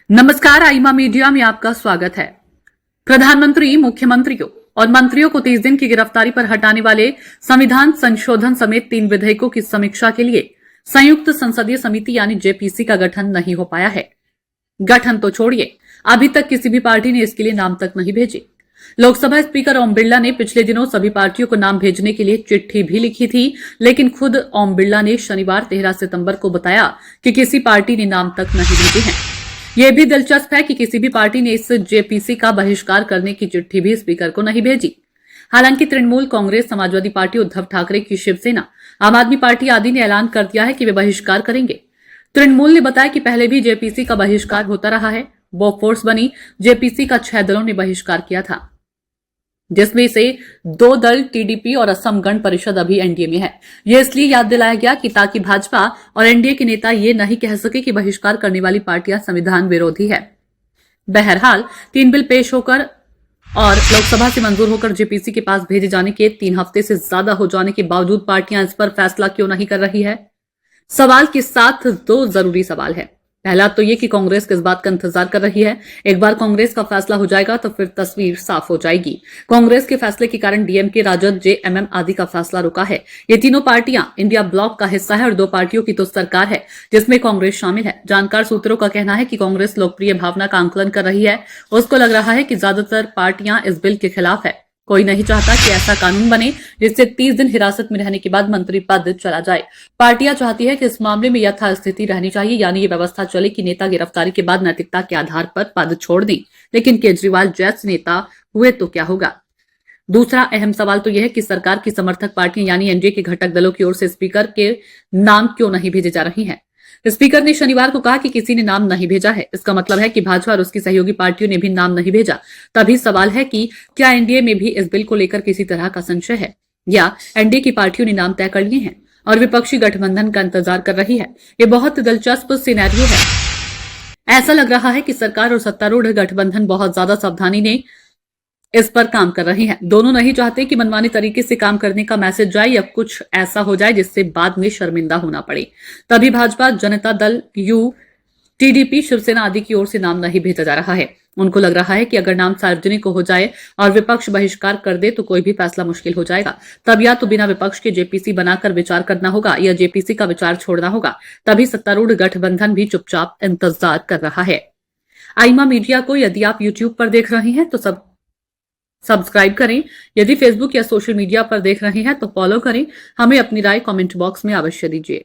नमस्कार, आईमा मीडिया में आपका स्वागत है। प्रधानमंत्री, मुख्यमंत्रियों और मंत्रियों को 30 दिन की गिरफ्तारी पर हटाने वाले संविधान संशोधन समेत 3 विधेयकों की समीक्षा के लिए संयुक्त संसदीय समिति यानी जेपीसी का गठन नहीं हो पाया है। गठन तो छोड़िए, अभी तक किसी भी पार्टी ने इसके लिए नाम तक नहीं भेजे। लोकसभा स्पीकर ओम बिरला ने पिछले दिनों सभी पार्टियों को नाम भेजने के लिए चिट्ठी भी लिखी थी, लेकिन खुद ओम बिरला ने शनिवार 13 सितंबर को बताया कि किसी पार्टी ने नाम तक नहीं भेजे हैं। यह भी दिलचस्प है कि किसी भी पार्टी ने इस जेपीसी का बहिष्कार करने की चिट्ठी भी स्पीकर को नहीं भेजी। हालांकि तृणमूल कांग्रेस, समाजवादी पार्टी, उद्धव ठाकरे की शिवसेना, आम आदमी पार्टी आदि ने ऐलान कर दिया है कि वे बहिष्कार करेंगे। तृणमूल ने बताया कि पहले भी जेपीसी का बहिष्कार होता रहा है। बोफोर्स बनी जेपीसी का 6 दलों ने बहिष्कार किया था, जिसमें से 2 दल टीडीपी और असम गण परिषद अभी एनडीए में है। यह इसलिए याद दिलाया गया कि ताकि भाजपा और एनडीए के नेता ये नहीं कह सके कि बहिष्कार करने वाली पार्टियां संविधान विरोधी है। बहरहाल 3 बिल पेश होकर और लोकसभा से मंजूर होकर जेपीसी के पास भेजे जाने के 3 हफ्ते से ज्यादा हो जाने के बावजूद पार्टियां इस पर फैसला क्यों नहीं कर रही है? सवाल के साथ 2 जरूरी सवाल है। पहला तो ये कि कांग्रेस किस बात का इंतजार कर रही है। एक बार कांग्रेस का फैसला हो जाएगा तो फिर तस्वीर साफ हो जाएगी। कांग्रेस के फैसले के कारण डीएमके, राजद, जेएमएम आदि का फैसला रुका है। ये तीनों पार्टियां इंडिया ब्लॉक का हिस्सा है और 2 पार्टियों की तो सरकार है जिसमें कांग्रेस शामिल है। जानकार सूत्रों का कहना है कि कांग्रेस लोकप्रिय भावना का आंकलन कर रही है। उसको लग रहा है कि ज्यादातर पार्टियां इस बिल के खिलाफ है। कोई नहीं चाहता कि ऐसा कानून बने जिससे 30 दिन हिरासत में रहने के बाद मंत्री पद चला जाए। पार्टियां चाहती है कि इस मामले में यथास्थिति रहनी चाहिए, यानी ये व्यवस्था चले कि नेता गिरफ्तारी के बाद नैतिकता के आधार पर पद छोड़ दें। लेकिन केजरीवाल जैसे नेता हुए तो क्या होगा? दूसरा अहम सवाल तो यह है कि सरकार की समर्थक पार्टियां यानी एनडीए के घटक दलों की ओर से स्पीकर के नाम क्यों नहीं भेजे जा रही हैं। स्पीकर ने शनिवार को कहा कि किसी ने नाम नहीं भेजा है। इसका मतलब है कि भाजपा और उसकी सहयोगी पार्टियों ने भी नाम नहीं भेजा। तभी सवाल है कि क्या एनडीए में भी इस बिल को लेकर किसी तरह का संशय है या एनडीए की पार्टियों ने नाम तय कर लिए हैं और विपक्षी गठबंधन का इंतजार कर रही है। ये बहुत दिलचस्प सिनेरियो है। ऐसा लग रहा है कि सरकार और सत्तारूढ़ गठबंधन बहुत ज्यादा सावधानी ने इस पर काम कर रही हैं। दोनों नहीं चाहते कि मनमानी तरीके से काम करने का मैसेज जाए या कुछ ऐसा हो जाए जिससे बाद में शर्मिंदा होना पड़े। तभी भाजपा, जनता दल यू, टीडीपी, शिवसेना आदि की ओर से नाम नहीं भेजा जा रहा है। उनको लग रहा है कि अगर नाम सार्वजनिक हो जाए और विपक्ष बहिष्कार कर दे तो कोई भी फैसला मुश्किल हो जाएगा। तब या तो बिना विपक्ष के जेपीसी बनाकर विचार करना होगा या जेपीसी का विचार छोड़ना होगा। तभी सत्तारूढ़ गठबंधन भी चुपचाप इंतजार कर रहा है। आईमा मीडिया को यदि आप यूट्यूब पर देख रहे हैं तो सब्सक्राइब करें। यदि फेसबुक या सोशल मीडिया पर देख रहे हैं तो फॉलो करें। हमें अपनी राय कमेंट बॉक्स में अवश्य दीजिए।